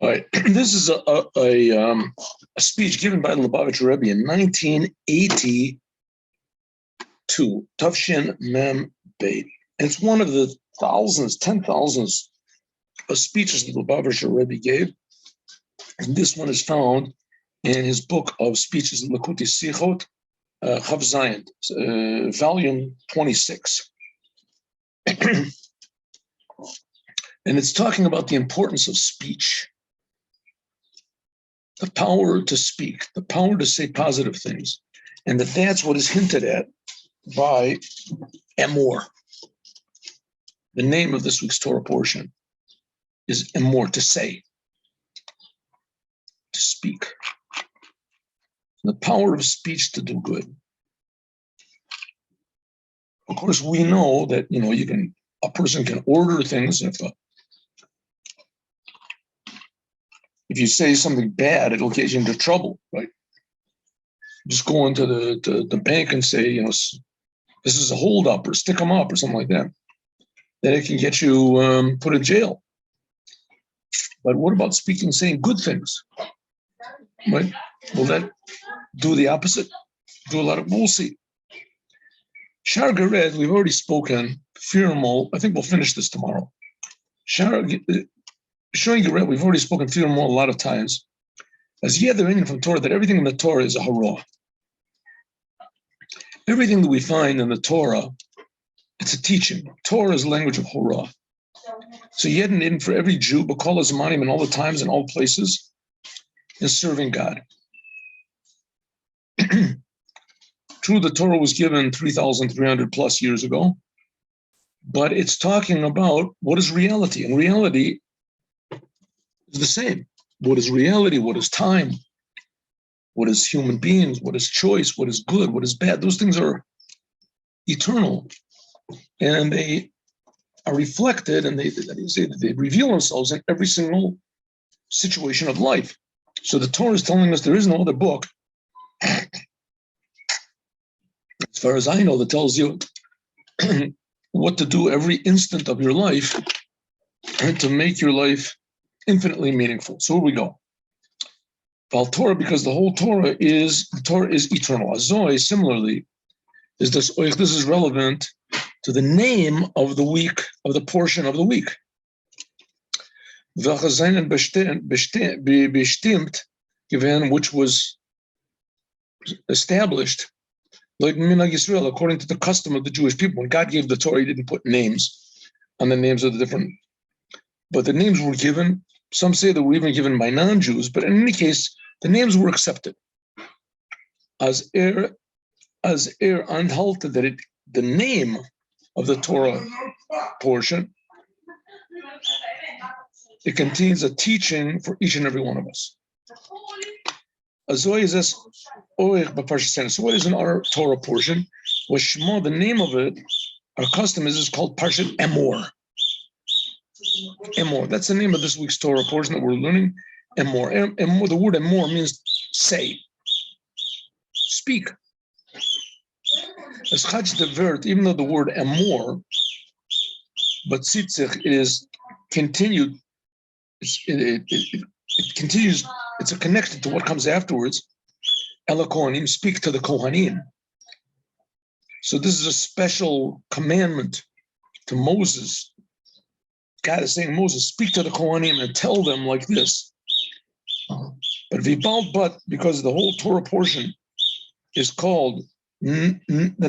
All right, this is a speech given by the Lubavitcher Rebbe in 1982, Tavshin Mem Beit. And it's one of the thousands, 10,000s of speeches that the Lubavitcher Rebbe gave. And this one is found in his book of speeches, Likuti Sichot, Chav Zayin, volume 26. And it's talking about the importance of speech. The power to speak, the power to say positive things, and that's what is hinted at by Emor. The name of this week's Torah portion is Emor, to say, to speak. The power of speech to do good. Of course, we know that a person can order things. If you say something bad, it'll get you into trouble, right? Just go into the bank and say, this is a holdup, or stick them up, or something like that. Then it can get you put in jail. But what about saying good things? Right? Will that do the opposite? We'll see. Shar Gered, we've already spoken. Firmol, I think we'll finish this tomorrow. Showing Gered, we've already spoken Firmol a lot of times. As yet, they're in from Torah that everything in the Torah is a hara. Everything that we find in the Torah, it's a teaching. Torah is the language of hara. So yet and in for every Jew, B'kol Zmanim, in all the times and all places, is serving God. True, the Torah was given 3,300 plus years ago, but it's talking about what is reality. And reality is the same. What is reality? What is time? What is human beings? What is choice? What is good? What is bad? Those things are eternal, and they are reflected, and they reveal themselves in every single situation of life. So the Torah is telling us there is no other book, as far as I know, that tells you what to do every instant of your life and to make your life infinitely meaningful. So here we go. Val Torah, because the whole Torah is eternal. Azoi, similarly, this is relevant to the name of the week, of the portion of the week. Which was established, like Minhag Yisrael, according to the custom of the Jewish people. When God gave the Torah, he didn't put names on the names of the different, but the names were given. Some say they were even given by non-Jews, but in any case, the names were accepted. As anhalted that the name of the Torah portion, it contains a teaching for each and every one of us. So what is in our Torah portion? Shema, the name of it, our custom is called Parshat Emor. Emor, that's the name of this week's Torah portion that we're learning. Emor. The word Emor means say, speak. As Chach Devert, even though the word Emor, but Tzitzich is continued, it continues, it's a connection to what comes afterwards. Ela Kohanim, speak to the Kohanim. So this is a special commandment to Moses. God is saying, Moses, speak to the Kohanim and tell them like this. But because the whole Torah portion is called, the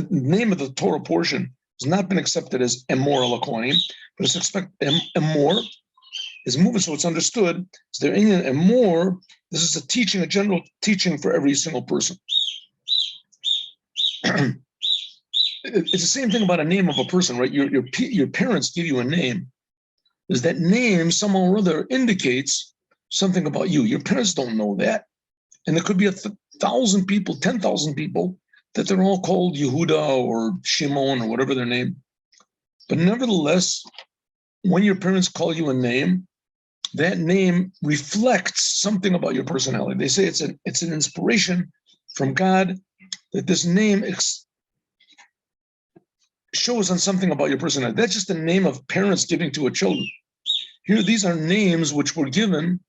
name of the Torah portion has not been accepted as Emor Ela Kohanim, but it's expected Emor is moving, so it's understood. So there ain't and more. This is a teaching, a general teaching for every single person. It's the same thing about a name of a person, right? Your parents give you a name. Is that name somehow or other indicates something about you? Your parents don't know that, and there could be 1,000 people, 10,000 people that they're all called Yehuda or Shimon or whatever their name. But nevertheless, when your parents call you a name, that name reflects something about your personality. They say it's an inspiration from God that this name shows on something about your personality. That's just the name of parents giving to a children. Here, these are names which were given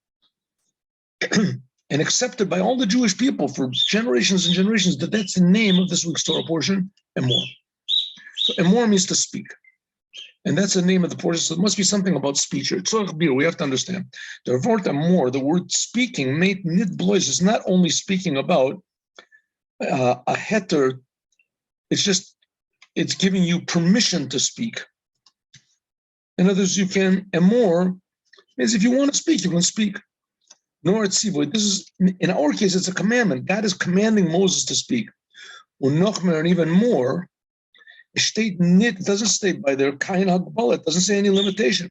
and accepted by all the Jewish people for generations and generations, that's the name of this week's Torah portion, Emor. So Emor means to speak. And that's the name of the portion. So it must be something about speech. We have to understand. The word Emor, the word speaking, made nid blois, is not only speaking about a heter, it's giving you permission to speak. In other words, you can, Emor means if you want to speak, you can speak. Nor it's tzivoy. This is, in our case, it's a commandment. God is commanding Moses to speak. And even more, it doesn't state by their kain hagbala, it doesn't say any limitation.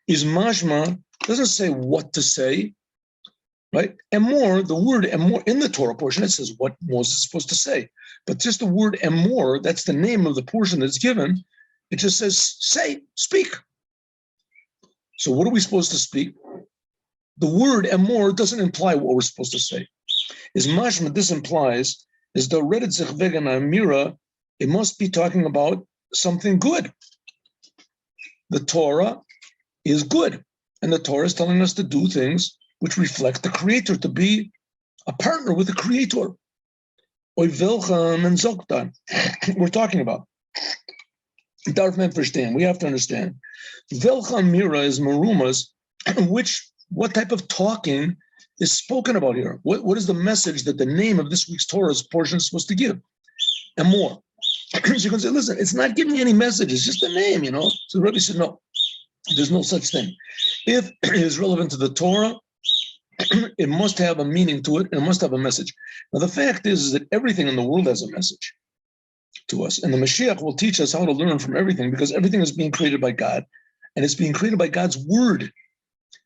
Is mashma doesn't say what to say, right? Emor, the word emor in the Torah portion, it says what Moses is supposed to say. But just the word emor, that's the name of the portion that's given, it just says, say, speak. So what are we supposed to speak? The word emor doesn't imply what we're supposed to say. Is mashma, this implies, is the reddit zich wegen amira, it must be talking about something good. The Torah is good, and the Torah is telling us to do things which reflect the Creator, to be a partner with the Creator. Oy welchem and zoktan. We're talking about. We have to understand. Welchem mira is marumas, what type of talking is spoken about here? What is the message that the name of this week's Torah's portion is supposed to give? And more. So you can say, listen, it's not giving any message, it's just a name, So the Rebbe said, no, there's no such thing. If it is relevant to the Torah, it must have a meaning to it, and it must have a message. Now, the fact is that everything in the world has a message to us, and the Moshiach will teach us how to learn from everything, because everything is being created by God, and it's being created by God's word,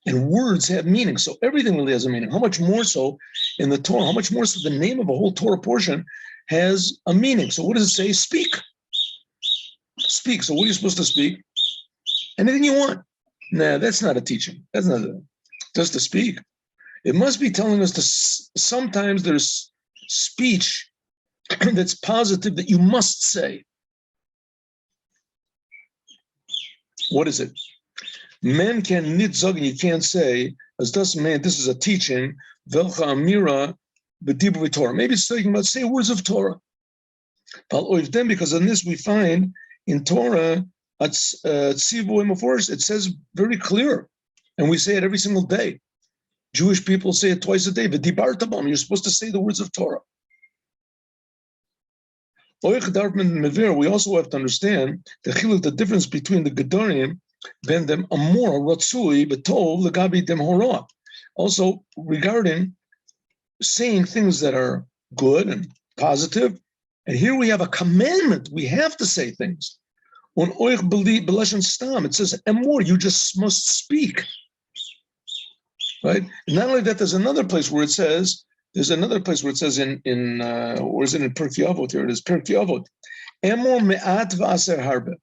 and words have meaning, so everything really has a meaning. How much more so in the Torah, how much more so the name of a whole Torah portion has a meaning. So what does it say? Speak. Speak. So what are you supposed to speak? Anything you want. Nah, that's not a teaching. That's not just to speak. It must be telling us to sometimes there's speech that's positive that you must say. What is it? Men can nitzog, and you can't say, as does man, this is a teaching, velcha amira b'dibur Torah. Maybe it's talking about say words of Torah. Because in this we find in Torah, it says very clear, and we say it every single day. Jewish people say it twice a day. You're supposed to say the words of Torah. We also have to understand the difference between the Gedorim, ben them amor ratzui betov legabi dem hora. Also regarding saying things that are good and positive, and here we have a commandment. We have to say things. On oich b'lashon stam, it says amor. You just must speak, right? And not only that, there's another place where it says. There's another place where it says or is it in Pirkei Avot? Here it is, Pirkei Avot. Emor me'at v'aser harbe.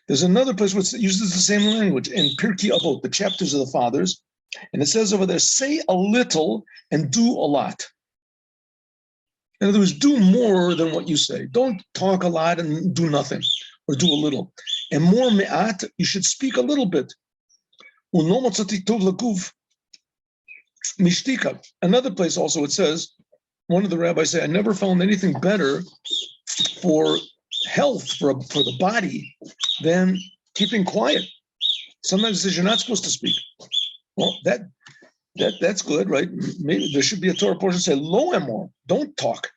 There's another place where it uses the same language in Pirkei Avot, the chapters of the fathers, and it says over there, say a little and do a lot. In other words, do more than what you say. Don't talk a lot and do nothing, or do a little. And more me'at, you should speak a little bit. Uno matzatik tov l'guf mishtika. Another place also it says, one of the rabbis say, I never found anything better for health, for the body, than keeping quiet. Sometimes it says you're not supposed to speak. Well, that's good, right? Maybe there should be a Torah portion say, lo emor, don't talk,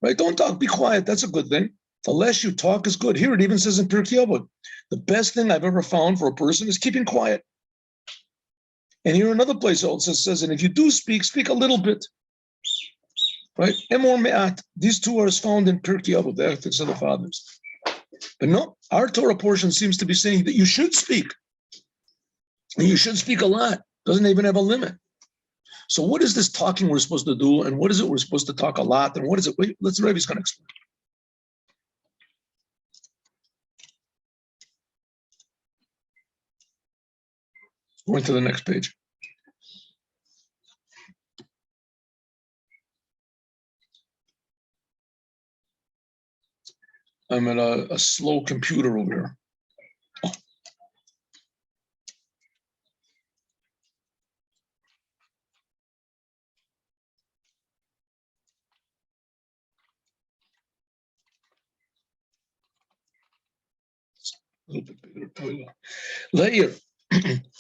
right? Don't talk, be quiet. That's a good thing. The less you talk is good. Here it even says in Pirkei Avot, the best thing I've ever found for a person is keeping quiet. And here another place also says, and if you do speak, speak a little bit, right? Emor me'at. These two are found in Pirkei Avot, the ethics of the fathers. But no, our Torah portion seems to be saying that you should speak. And you should speak a lot. Doesn't even have a limit. So what is this talking we're supposed to do? And what is it we're supposed to talk a lot? And what is it? Wait, let's Rebbe's going to explain. Going to the next page. I'm at a slow computer over here. little bit bigger toilet. Later.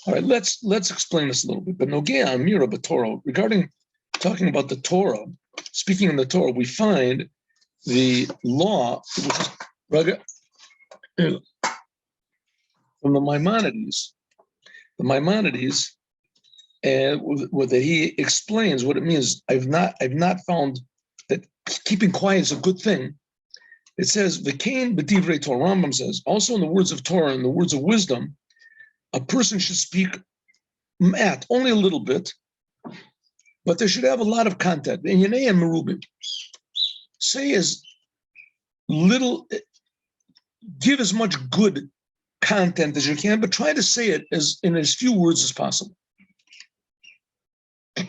All right, let's explain this a little bit. But Nogea Amira B'Torah, regarding talking about the Torah, speaking in the Torah, we find the law, which is from the Maimonides. The Maimonides, and that he explains what it means. I've not found that keeping quiet is a good thing. It says, "V'kein b'divrei Torah." Rambam says, also in the words of Torah, in the words of wisdom, a person should speak only a little bit, but they should have a lot of content. In Yanei and Merubim, say as little, give as much good content as you can, but try to say it in as few words as possible.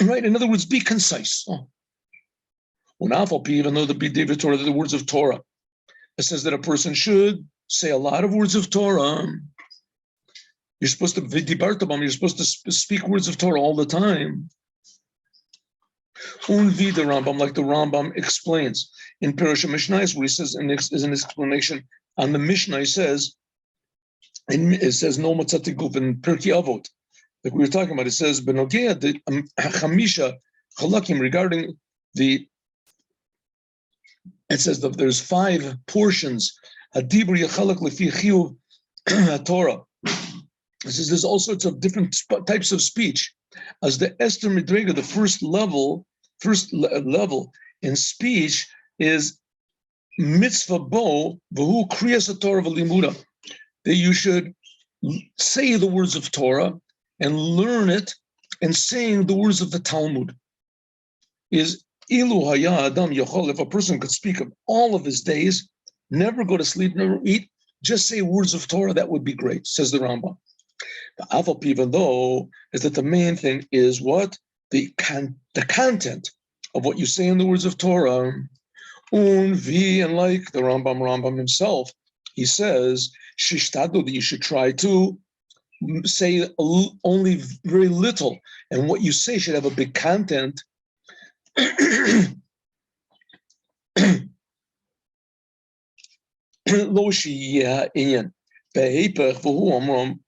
Right? In other words, be concise. Even though the B'divrei Torah, the words of Torah, it says that a person should say a lot of words of Torah. You're supposed to speak words of Torah all the time. The Rambam, like the Rambam explains in Parashat Mishnayos, where he says in his explanation on the Mishnah, he says, and it says no matzati guf in Pirkei Avot, like we were talking about. It says benogea the chamisha chalakim, regarding the. It says that there's 5 portions. Hadibur yachalak lefi chiyuv Torah. It says there's all sorts of different types of speech. As the Esther Midrega, the first level in speech is mitzvah bo v'hu kriyas Torah v'limuda, that you should say the words of Torah and learn it, and saying the words of the Talmud is ilu haya adam yochol. If a person could speak of all of his days, never go to sleep, never eat, just say words of Torah, that would be great, says the Rambam. Even though is that the main thing is what? The content of what you say in the words of Torah. And like the Rambam himself, he says, Shishtadu, that you should try to say only very little, and what you say should have a big content. Lo shiya inyan be'hepech v'hu amram.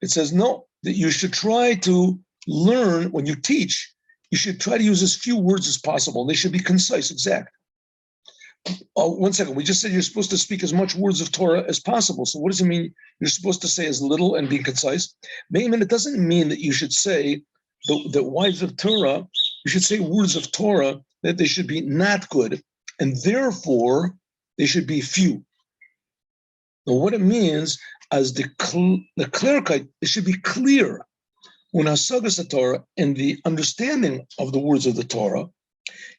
It says no, that you should try to learn when you teach. You should try to use as few words as possible. They should be concise, exact. 1 second, we just said you're supposed to speak as much words of Torah as possible. So what does it mean you're supposed to say as little and be concise? Maybe it doesn't mean that you should say the wives of Torah, you should say words of Torah that they should be not good, and therefore they should be few. Now, what it means as the clear-cut, it should be clear. When hasagas Torah and the understanding of the words of the Torah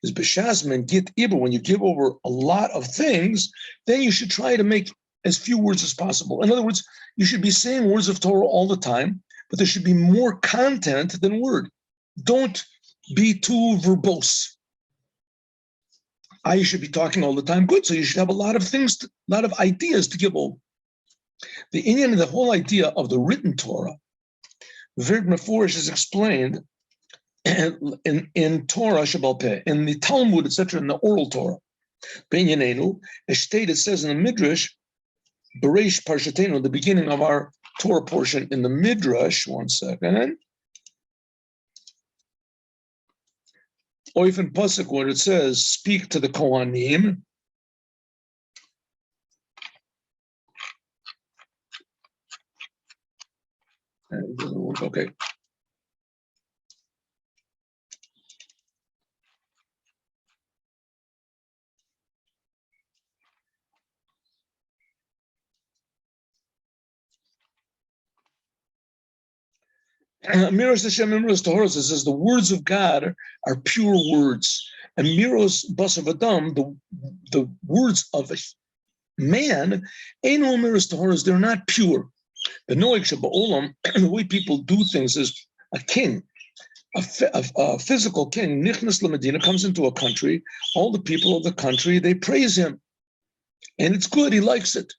is b'shasman git ibur. When you give over a lot of things, then you should try to make as few words as possible. In other words, you should be saying words of Torah all the time, but there should be more content than word. Don't be too verbose. You should be talking all the time. Good. So you should have a lot of things, a lot of ideas to give over. The Indian, the whole idea of the written Torah, very meforish is explained in Torah Shabbal Peh, in the Talmud, etc., in the oral Torah. B'inyanenu, as stated, it says in the Midrash, Bereish Parshatenu, the beginning of our Torah portion in the Midrash. 1 second. Oifen Pasuk, where it says, speak to the Kohanim. Okay. Miros Hashem, Miros Tahoros, it says the words of God are pure words. And Miros Basav Adam, the words of man, Eino Miros Tahoros, they're not pure. The Noach Shabbat, the way people do things is a king, a physical king, Nichnas LaMedina, comes into a country, all the people of the country, they praise him. And it's good, he likes it.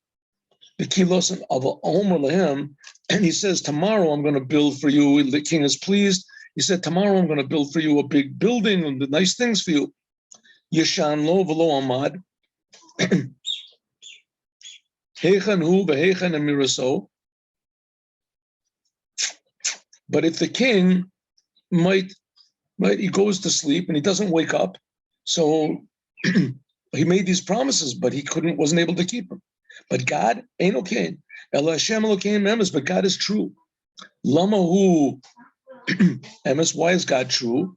The kilosan of Omer Lahem, and he says, tomorrow I'm going to build for you. The king is pleased. He said, tomorrow I'm going to build for you a big building and the nice things for you. Yeshan lo v'lo amad. But if the king he goes to sleep and he doesn't wake up, so he made these promises, but he wasn't able to keep them. But God ain't okay. But God is true. Lamahu emes. Why is God true?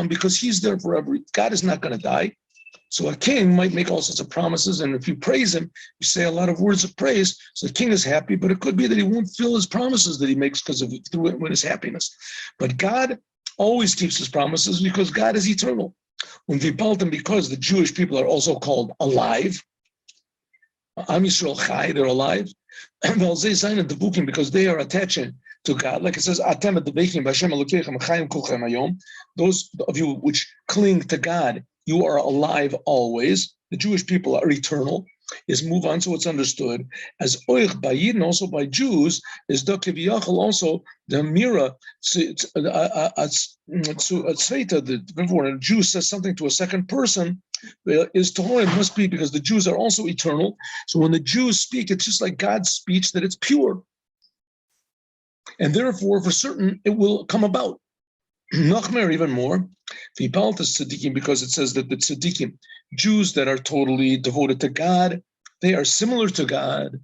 Because he's there forever. God is not going to die. So a king might make all sorts of promises, and if you praise him, you say a lot of words of praise, so the king is happy, but it could be that he won't fulfill his promises that he makes because of through his happiness. But God always keeps his promises because God is eternal. Because the Jewish people are also called alive, Am Yisrael Chai, they're alive, because they are attaching to God. Like it says, those of you which cling to God, you are alive always. The Jewish people are eternal. Is move on, so it's understood as oich by Yidden, also by Jews, is dokeviyachal, also the mira when a Jew says something to a second person, is Tahor, it must be because the Jews are also eternal. So when the Jews speak, it's just like God's speech, that it's pure. And therefore, for certain, it will come about. Nachmer, even more, tzaddikim, because it says that the tzaddikim, Jews that are totally devoted to God, they are similar to God.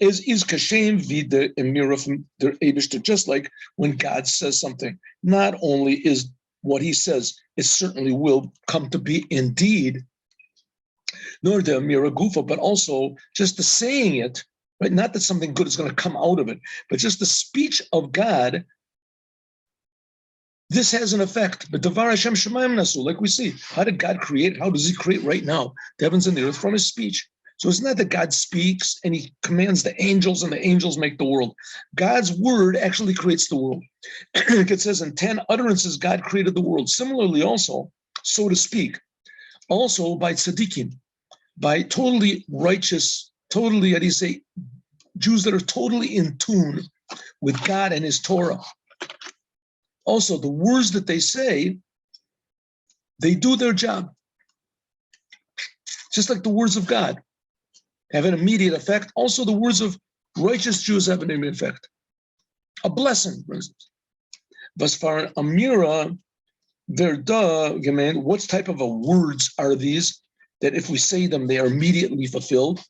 Is kashem vida emira from their Eibishter, just like when God says something, not only is what he says, it certainly will come to be indeed, nor the emira gufa, but also just the saying it, right? Not that something good is going to come out of it, but just the speech of God. This has an effect. But Devar Hashem Shemayim Nasu, like we see, how did God create? How does he create right now the heavens and the earth? From his speech. So it's not that God speaks and he commands the angels and the angels make the world. God's word actually creates the world. It says in 10 utterances, God created the world. Similarly also, so to speak, also by tzaddikim, by totally righteous, totally, how do you say, Jews that are totally in tune with God and his Torah. Also, the words that they say, they do their job. Just like the words of God have an immediate effect. Also, the words of righteous Jews have an immediate effect. A blessing, for instance. Vasfar Amira, what type of words are these that if we say them, they are immediately fulfilled?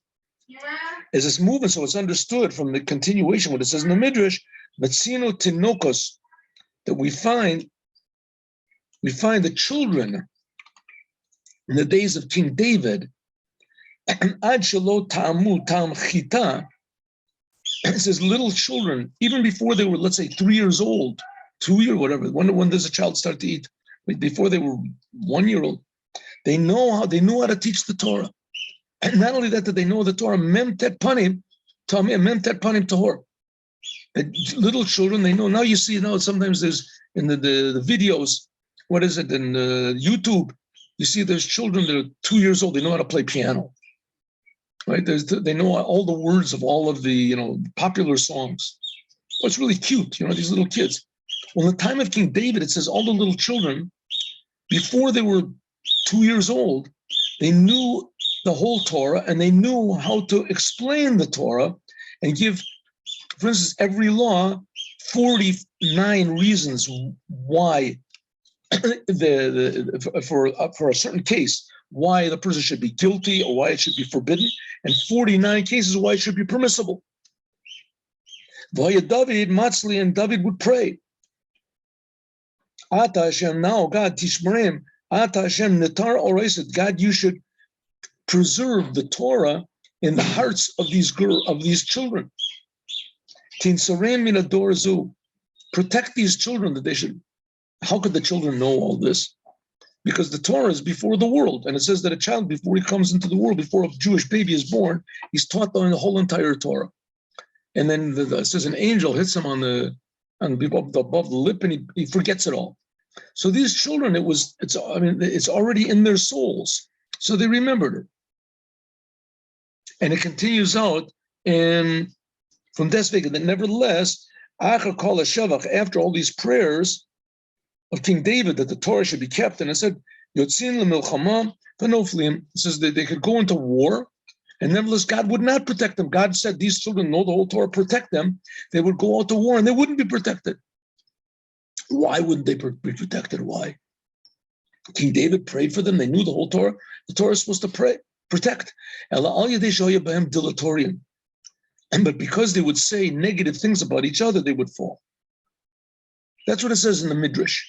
Is this movement, so it's understood from the continuation, what it says in the Midrash, Metzino Tinokos, that we find the children in the days of King David, Ad Shelo Ta'amu Tam Chita, it says little children, even before they were, let's say, 3 years old, 2 years, whatever, when does a child start to eat? Before they were 1 year old, they knew how to teach the Torah. And not only that, did they know the Torah, Mem Tet Panim, Mem Tet Panim Tahor. Little children, they know. Now you see, sometimes there's in the videos, what is it, in YouTube, you see there's children that are 2 years old, they know how to play piano, right? They know all the words of all of the, popular songs. Well, it's really cute, these little kids. Well, in the time of King David, it says all the little children, before they were 2 years old, they knew the whole Torah and they knew how to explain the Torah and give, for instance, every law, 49 reasons why for a certain case, why the person should be guilty or why it should be forbidden, and 49 cases why it should be permissible. David, Matzli, and David would pray. Ata Hashem, now God, Tishmarim, Ata Hashem, Netar Oraiset, God, you should preserve the Torah in the hearts of these children. Protect these children, that they should. How could the children know all this? Because the Torah is before the world, and it says that a child, before he comes into the world, before a Jewish baby is born, he's taught the whole entire Torah. And then it says an angel hits him above the lip, and he forgets it all. So these children, it's already in their souls, so they remembered it. And it continues out, and from Desvega, that nevertheless, after all these prayers of King David, that the Torah should be kept, and it said, Yotzin lemilchama v'noflim. It says that they could go into war, and nevertheless God would not protect them. God said these children know the whole Torah, protect them. They would go out to war and they wouldn't be protected. Why wouldn't they be protected? Why? King David prayed for them. They knew the whole Torah. The Torah is supposed to protect. But because they would say negative things about each other, they would fall. That's what it says in the Midrash.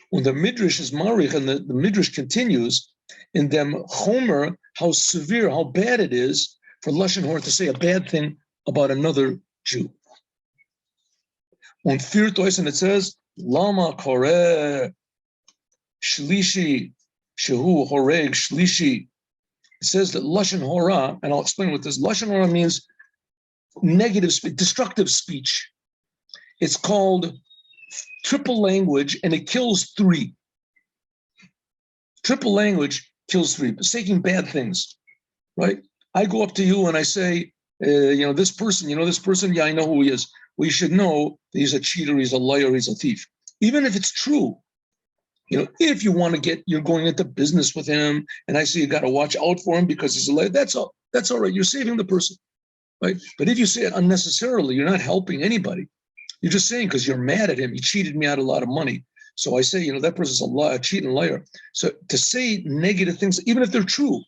When the Midrash is marich and the Midrash continues, in them Chomer, how severe, how bad it is for Lashon Hora to say a bad thing about another Jew. On Firtois, and it says, Lama Koreh Shlishi Shehu Horeg Shlishi. It says that Lashon Hora, and I'll explain what this Lashon Hora means, negative speech, destructive speech. It's called triple language, and it kills three. Triple language kills three, saying bad things, right? I go up to you and I say, this person, yeah, I know who he is. We should know that he's a cheater, he's a liar, he's a thief. Even if it's true, if you want to you're going into business with him, and I say you got to watch out for him because he's a liar, that's all right. You're saving the person, right? But if you say it unnecessarily, you're not helping anybody. You're just saying because you're mad at him, he cheated me out of a lot of money. So I say, that person's a cheating liar. So to say negative things, even if they're true,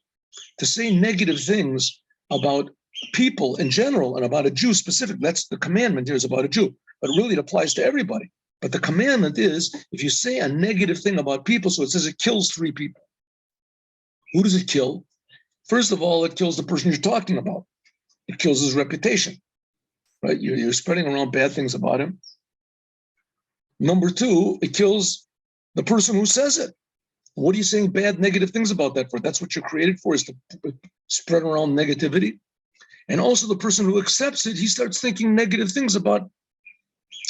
to say negative things about people in general and about a Jew specifically, that's the commandment here is about a Jew, but really it applies to everybody. But the commandment is, if you say a negative thing about people, so it says it kills three people. Who does it kill? First of all, it kills the person you're talking about. It kills his reputation, right? You're spreading around bad things about him. Number two, it kills the person who says it. What are you saying bad, negative things about that for? That's what you're created for, is to spread around negativity. And also the person who accepts it, he starts thinking negative things about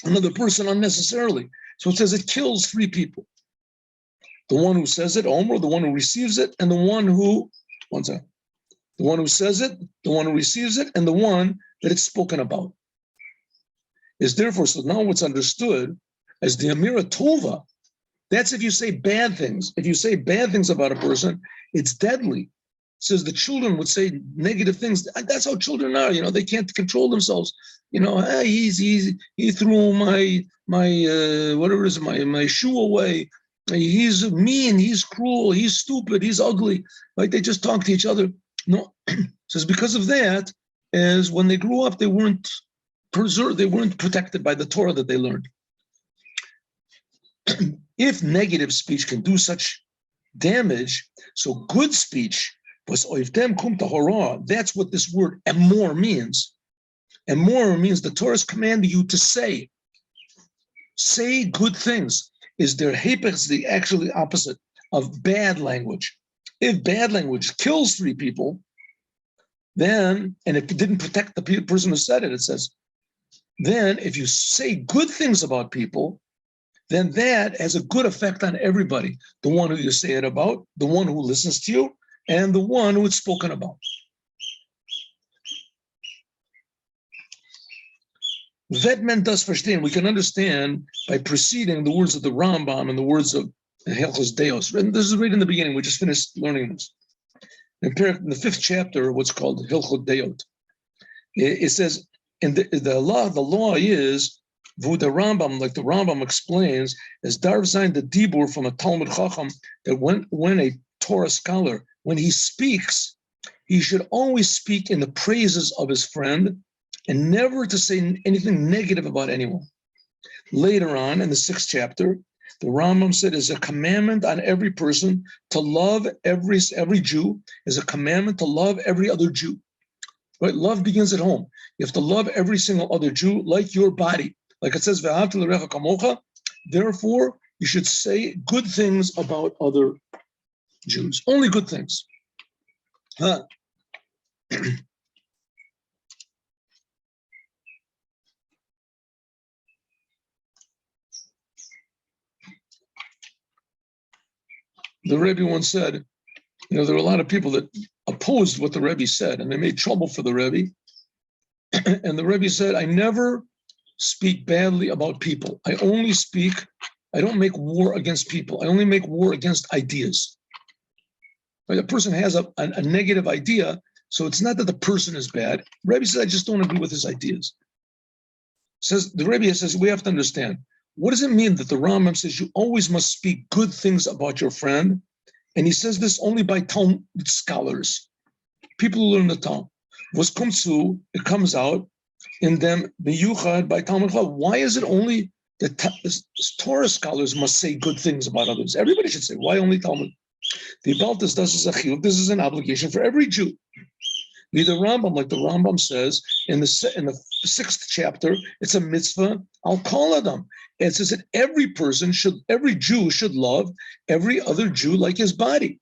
another person unnecessarily. So it says it kills three people. The one who says it, Omer, the one who receives it, and the one who says it, the one who receives it, and the one that it's spoken about. Is therefore, so now what's understood as the Amira Tova, that's if you say bad things. If you say bad things about a person, it's deadly. It says the children would say negative things. That's how children are, they can't control themselves. He threw my whatever it is, my shoe away. He's mean, he's cruel, he's stupid, he's ugly. Like they just talk to each other. No, it says because of that, as when they grew up, they weren't preserved, they weren't protected by the Torah that they learned. If negative speech can do such damage, so good speech was oivdem kum tahora. That's what this word emor means. Emor means the Torah is commanding you to say good things. Is their hepech the actually opposite of bad language? If bad language kills three people, then, and if it didn't protect the person who said it, it says, then if you say good things about people, then that has a good effect on everybody. The one who you say it about, the one who listens to you, and the one who it's spoken about. Vetmen does verstehen. We can understand by preceding the words of the Rambam and the words of Hilchos Deos. And this is right in the beginning. We just finished learning this. In the 5th chapter, what's called Hilchot Deot, it says, in the law is, the Rambam, like the Rambam explains, is Darv Zayin the Dibur from a Talmud Chacham, that when a Torah scholar, when he speaks, he should always speak in the praises of his friend and never to say anything negative about anyone. Later on in the 6th chapter, the Rambam said is a commandment on every person to love every Jew, is a commandment to love every other Jew. Right? Love begins at home. You have to love every single other Jew like your body. Like it says, therefore, you should say good things about other Jews. Only good things. Huh? The Rebbe once said, there were a lot of people that opposed what the Rebbe said, and they made trouble for the Rebbe. And the Rebbe said, I never speak badly about people. I only speak I don't make war against people. I only make war against ideas. Right? A person has a negative idea, so it's not that the person is bad. Rebbe says, I just don't agree with his ideas. The Rebbe says, we have to understand, what does it mean that the Rambam says you always must speak good things about your friend? And he says this only by Talmud scholars, people who learn the Talmud. It comes out in them, Meyuchad by Talmud. Why is it only that Torah scholars must say good things about others? Everybody should say, why only Talmud? This is an obligation for every Jew. The Rambam, like the Rambam says in the 6th chapter, it's a mitzvah. I'll call them. It says that every Jew should love every other Jew like his body,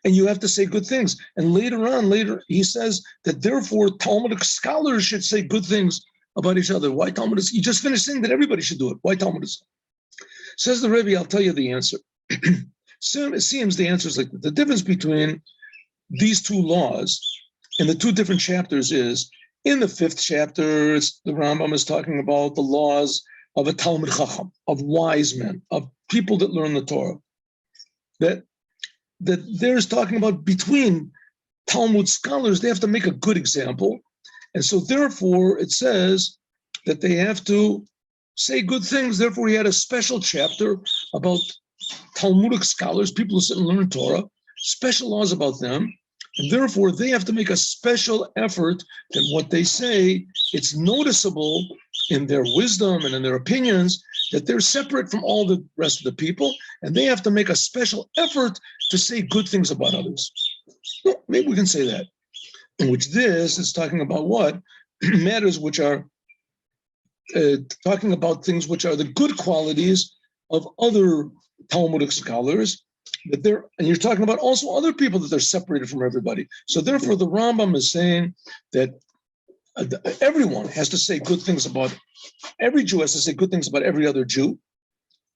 and you have to say good things. And later he says that therefore Talmudic scholars should say good things about each other. Why Talmud? You just finished saying that everybody should do it. Why Talmud? Says the Rebbe, I'll tell you the answer. It seems the answer is like the difference between these two laws in the two different chapters is, in the 5th chapter, the Rambam is talking about the laws of a Talmud Chacham, of wise men, of people that learn the Torah. That there's talking about between Talmud scholars, they have to make a good example. And so therefore it says that they have to say good things. Therefore he had a special chapter about Talmudic scholars, people who sit and learn Torah, special laws about them. And therefore they have to make a special effort that what they say, it's noticeable in their wisdom and in their opinions that they're separate from all the rest of the people, and they have to make a special effort to say good things about others. Well, maybe we can say that. In which this is talking about what? Matters which are talking about things which are the good qualities of other Talmudic scholars, and you're talking about also other people that they're separated from everybody. So therefore the Rambam is saying that everyone has to say good things about, every Jew has to say good things about every other Jew.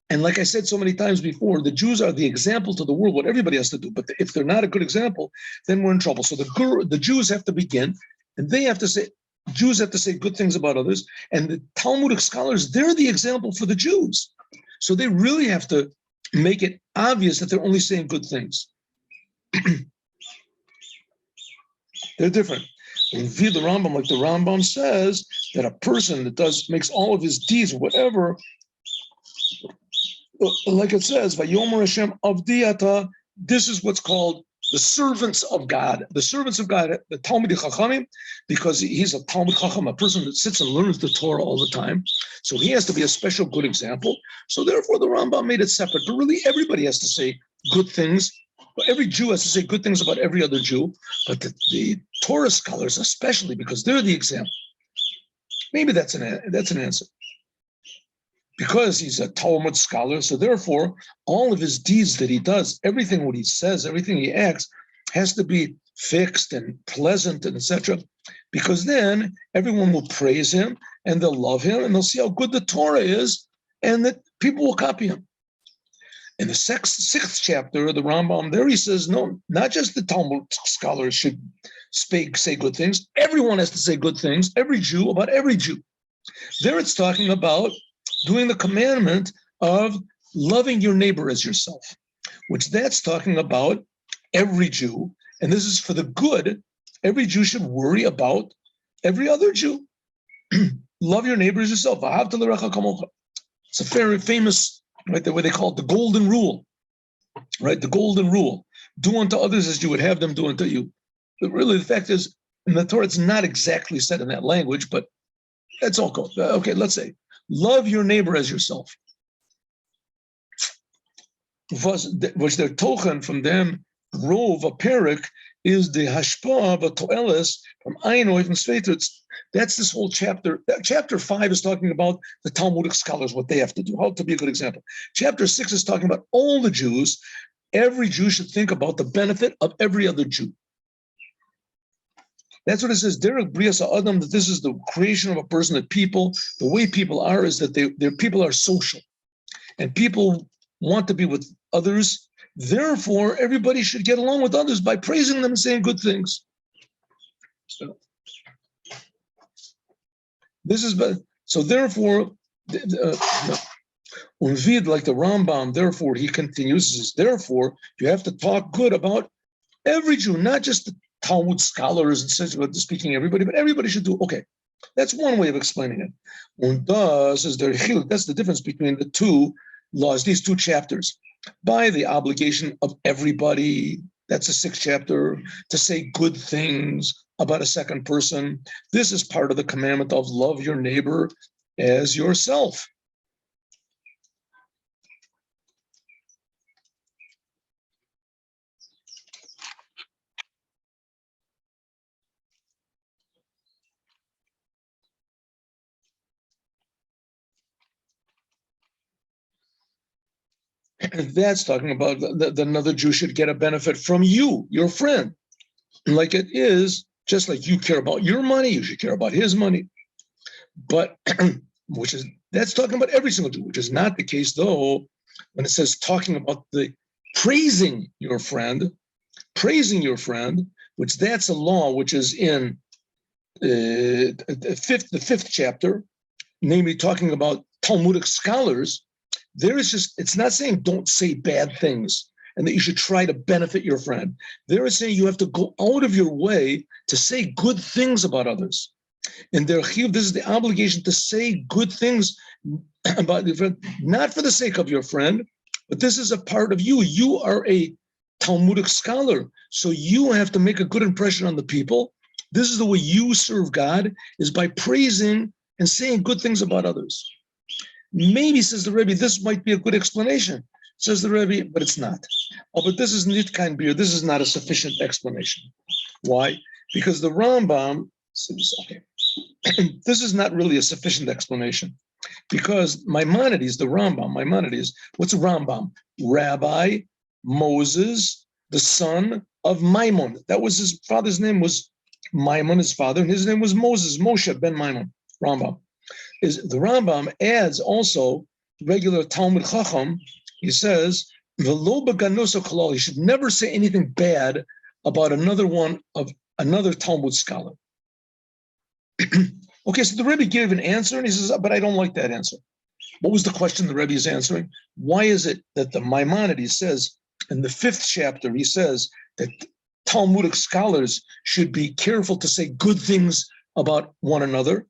And like I said so many times before, the Jews are the example to the world, what everybody has to do. But if they're not a good example, then we're in trouble. So the Jews have to begin, and Jews have to say good things about others. And the Talmudic scholars, they're the example for the Jews. So they really have to make it obvious that they're only saying good things. They're different. In view the Rambam, like the Rambam says, that a person that makes all of his deeds, whatever, like it says, Vayomer Hashem Avdiyata, this is what's called the servants of God. The servants of God, the Talmidei Chachamim, because he's a Talmid Chacham, a person that sits and learns the Torah all the time. So he has to be a special good example. So therefore the Rambam made it separate. But really everybody has to say good things. Every Jew has to say good things about every other Jew. But the Torah scholars especially, because they're the example. Maybe that's an answer. Because he's a Talmud scholar, so therefore, all of his deeds that he does, everything what he says, everything he acts, has to be fixed and pleasant and etc. Because then everyone will praise him and they'll love him and they'll see how good the Torah is, and that people will copy him. In the 6th chapter of the Rambam, there he says, no, not just the Talmud scholars should say good things. Everyone has to say good things, every Jew about every Jew. There it's talking about doing the commandment of loving your neighbor as yourself, which that's talking about every Jew, and this is for the good. Every Jew should worry about every other Jew. Love your neighbor as yourself. It's a very famous, right, the way they call it the golden rule, right? The golden rule. Do unto others as you would have them do unto you. But really, the fact is, in the Torah, it's not exactly said in that language, but that's all good. Okay, let's say, love your neighbor as yourself. Which they're tochen from them, rov, a perik, is the hashpah, but toelis, from ayin oif and sveiter. That's this whole chapter. Chapter 5 is talking about the Talmudic scholars, what they have to do, how to be a good example. Chapter 6 is talking about all the Jews. Every Jew should think about the benefit of every other Jew. That's what it says, Derek Brias Adam, that this is the creation of a person, that people, the way people are is that their people are social. And people want to be with others. Therefore, everybody should get along with others by praising them and saying good things. So therefore, Unvid, like the Rambam, therefore, he continues, therefore, you have to talk good about every Jew, not just the Talmud scholars and such, about speaking everybody, but everybody should do. Okay, that's one way of explaining it. Und das is that's the difference between the two laws, these two chapters. By the obligation of everybody, that's the 6th chapter, to say good things about a second person. This is part of the commandment of love your neighbor as yourself. And that's talking about that another Jew should get a benefit from you, your friend. Like it is, just like you care about your money, you should care about his money. But that's talking about every single Jew, which is not the case though, when it says talking about the praising your friend, which that's a law which is in the 5th chapter, namely talking about Talmudic scholars. There is just, it's not saying don't say bad things and that you should try to benefit your friend. There is saying you have to go out of your way to say good things about others. And this is the obligation to say good things about your friend, not for the sake of your friend, but this is a part of you. You are a Talmudic scholar, so you have to make a good impression on the people. This is the way you serve God, is by praising and saying good things about others. Maybe, says the Rebbe, this might be a good explanation, says the Rebbe, but it's not. Oh, but this is Nitkain beer. This is not a sufficient explanation. Why? Because the Rambam says, okay, this is not really a sufficient explanation. Because Maimonides, the Rambam, Maimonides, what's a Rambam? Rabbi Moses, the son of Maimon. That was his father's name, was Maimon, his father, and his name was Moses, Moshe ben Maimon, Rambam. Is the Rambam adds also regular Talmud Chacham. He says, "V'lo b'ganoso kolal." He should never say anything bad about another Talmud scholar. Okay, so the Rebbe gave an answer, and he says, "But I don't like that answer." What was the question the Rebbe is answering? Why is it that the Maimonides says in the 5th chapter, he says that Talmudic scholars should be careful to say good things about one another?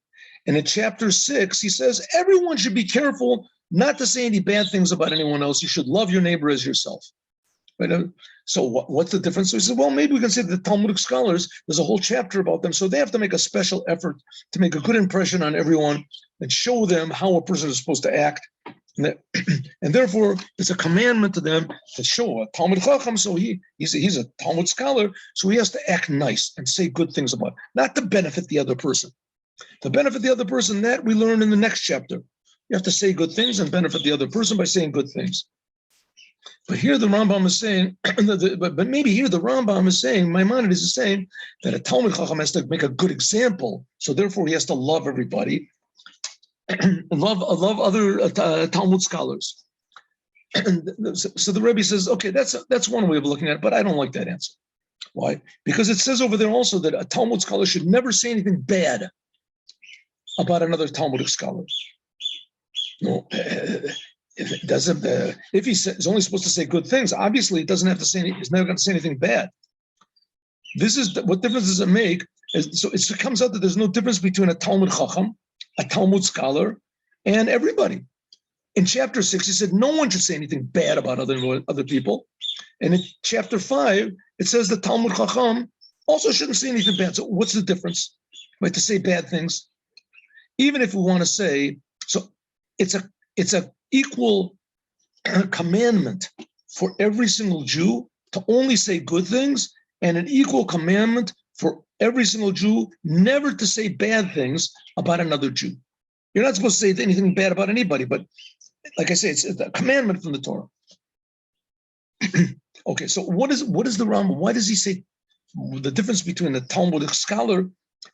And in chapter 6, he says, everyone should be careful not to say any bad things about anyone else. You should love your neighbor as yourself. Right? So what's the difference? So he said, well, maybe we can say that the Talmudic scholars, there's a whole chapter about them. So they have to make a special effort to make a good impression on everyone and show them how a person is supposed to act. And therefore, it's a commandment to them to show a Talmud Chacham. So he's a Talmud scholar, so he has to act nice and say good things about it, not to benefit the other person. To benefit the other person, that we learn in the next chapter. You have to say good things and benefit the other person by saying good things. But here the Rambam is saying, but maybe here the Rambam is saying, Maimonides is saying that a Talmud Chacham has to make a good example. So therefore he has to love everybody and love other Talmud scholars. So the Rebbe says, okay, that's one way of looking at it, but I don't like that answer. Why? Because it says over there also that a Talmud scholar should never say anything bad about another Talmudic scholar. No, if it doesn't, if he's only supposed to say good things, obviously it doesn't have to say. He's never going to say anything bad. This is what difference does it make? So it comes out that there's no difference between a Talmud Chacham, a Talmud scholar, and everybody. In chapter 6, he said no one should say anything bad about other people, and in chapter 5, it says the Talmud Chacham also shouldn't say anything bad. So what's the difference? Right, to say bad things. Even if we want to say, so it's a equal commandment for every single Jew to only say good things, and an equal commandment for every single Jew never to say bad things about another Jew. You're not supposed to say anything bad about anybody, but like I say, it's a commandment from the Torah. Okay, so what is the Rambam? Why does he say the difference between the Talmudic scholar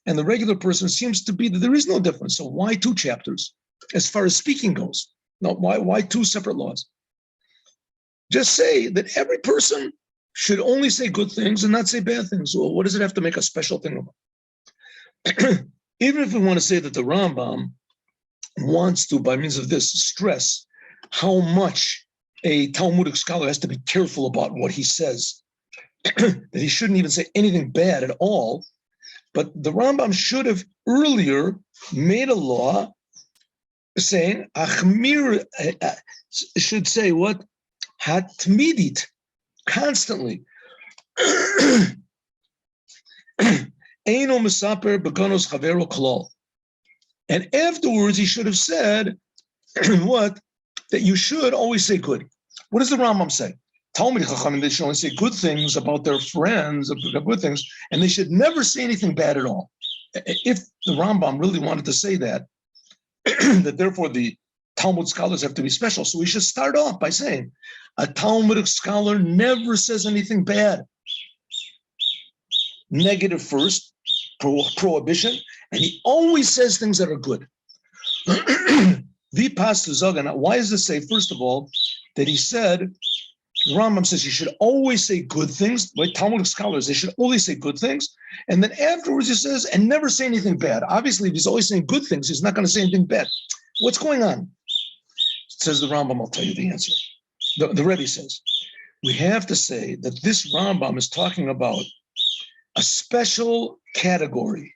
and the regular person seems to be that there is no difference? So why 2 chapters as far as speaking goes? No, why 2 separate laws? Just say that every person should only say good things and not say bad things. Well, what does it have to make a special thing about? Even if we want to say that the Rambam wants to, by means of this, stress how much a Talmudic scholar has to be careful about what he says, that he shouldn't even say anything bad at all. But the Rambam should have earlier made a law saying, Achmir should say what? Hatmidit, constantly. Eino mesaper beganos chavero klal. And afterwards, he should have said, what? That you should always say good. What does the Rambam say? Talmud Chachamim, they should only say good things about their friends, good things, and they should never say anything bad at all. If the Rambam really wanted to say that, that therefore the Talmud scholars have to be special. So we should start off by saying, a Talmudic scholar never says anything bad. Negative first, prohibition, and he always says things that are good. Why does it say, first of all, that he said, the Rambam says you should always say good things, like Talmudic scholars, they should always say good things. And then afterwards he says, and never say anything bad. Obviously, if he's always saying good things, he's not going to say anything bad. What's going on? Says the Rambam, I'll tell you the answer. The Rebbe says, we have to say that this Rambam is talking about a special category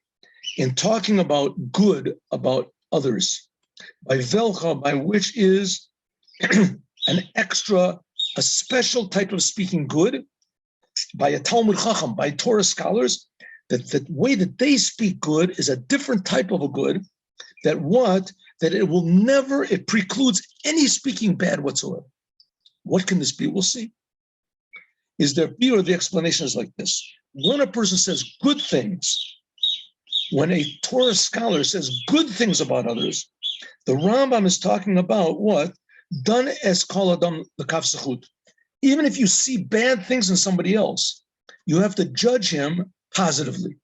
in talking about good about others, by velcha, by which is an extra, a special type of speaking good, by a Talmud Chacham, by Torah scholars, that the way that they speak good is a different type of a good, that it will never, it precludes any speaking bad whatsoever. What can this be? We'll see. Is there be, or the explanation is like this. When a person says good things, when a Torah scholar says good things about others, the Rambam is talking about what? Done as kol adam l'kaf zechut. Even if you see bad things in somebody else, you have to judge him positively.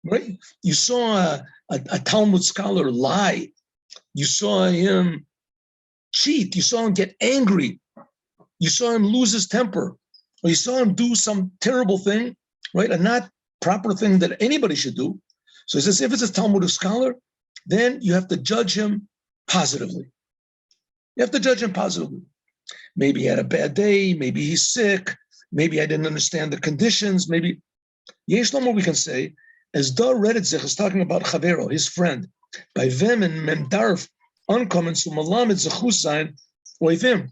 Right? You saw a Talmud scholar lie. You saw him cheat. You saw him get angry. You saw him lose his temper. Or you saw him do some terrible thing, right? A not proper thing that anybody should do. So he says, if it's a Talmudic scholar, then you have to judge him positively. You have to judge him positively. Maybe he had a bad day. Maybe he's sick. Maybe I didn't understand the conditions. Maybe Yesh Lomo, we can say, as Da Redetzich is talking about Chavero, his friend, by Vem and Mendarf, uncommon to Malamed Zechus Zayin, with him,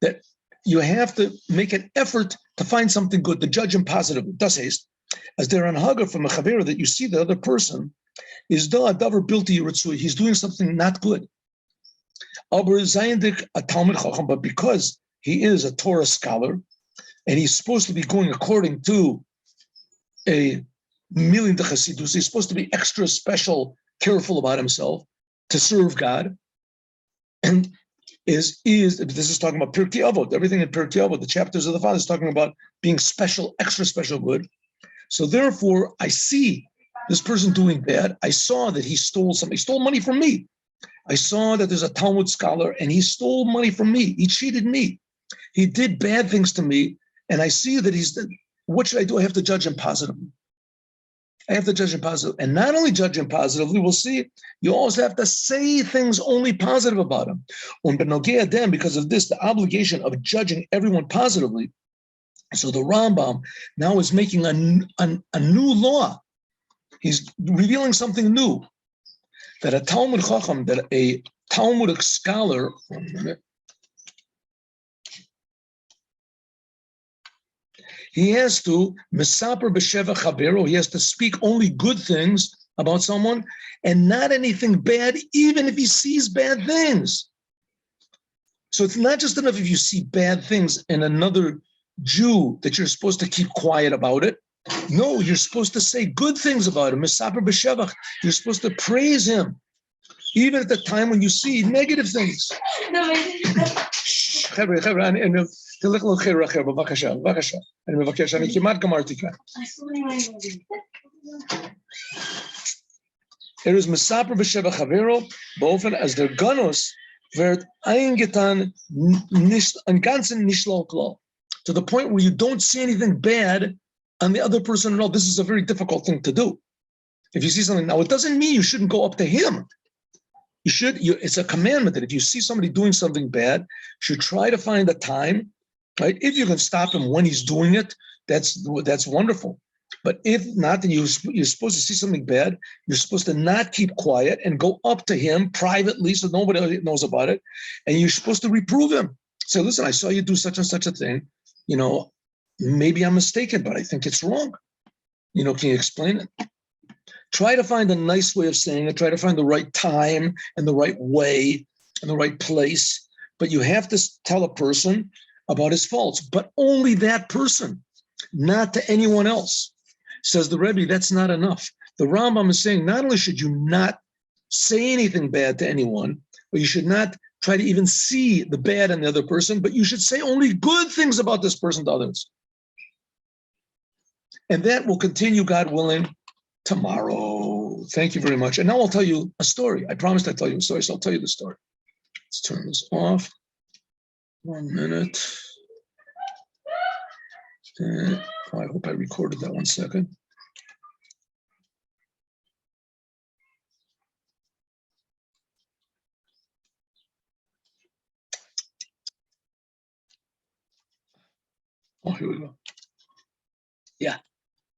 that you have to make an effort to find something good, to judge him positively. Das heißt, as they're on Hagar from a Chavero, that you see the other person is Da Davar Bilti Yiratzui, he's doing something not good. Aber Zayendik a Talmud Chacham, but because he is a Torah scholar, and he's supposed to be going according to a million de Chassidus, he's supposed to be extra special, careful about himself to serve God. And this is talking about Pirkei Avot, everything in Pirkei Avot, the chapters of the Father is talking about being special, extra special good. So therefore, I see this person doing bad. I saw that he stole something. He stole money from me. I saw that there's a Talmud scholar and he stole money from me. He cheated me. He did bad things to me. And I see that what should I do? I have to judge him positively. I have to judge him positively. And not only judge him positively, we'll see, you also have to say things only positive about him. Because of this, the obligation of judging everyone positively. So the Rambam now is making a new law. He's revealing something new. That a Talmud Chacham, that a Talmudic scholar, he has to mesaper b'sheva chavero. He has to speak only good things about someone and not anything bad, even if he sees bad things. So it's not just enough if you see bad things in another Jew that you're supposed to keep quiet about it. No, you're supposed to say good things about him. Mesaper b'sheva. You're supposed to praise him, even at the time when you see negative things. אני מבקש, אני כמעט גמרתי כאן. is מספר בשבע חברו, באופן as der Ganus wird eingetan, ein ganzen nishlo klar. To the point where you don't see anything bad on the other person at all. This is a very difficult thing to do. If you see something, now it doesn't mean you shouldn't go up to him. it's a commandment that if you see somebody doing something bad, you should try to find a time, right? If you can stop him when he's doing it, that's wonderful. But if not, then you're supposed to see something bad. You're supposed to not keep quiet and go up to him privately so nobody knows about it. And you're supposed to reprove him. Say, listen, I saw you do such and such a thing. Maybe I'm mistaken, but I think it's wrong. Can you explain it? Try to find a nice way of saying it. Try to find the right time and the right way and the right place. But you have to tell a person about his faults, but only that person, not to anyone else. Says the Rebbe, that's not enough. The Rambam is saying not only should you not say anything bad to anyone, but you should not try to even see the bad in the other person, but you should say only good things about this person to others. And that will continue, God willing, tomorrow. Thank you very much. And now I'll tell you a story. I promised I'd tell you a story, so I'll tell you the story. Let's turn this off. 1 minute. I hope I recorded that. 1 second. Oh, here we go.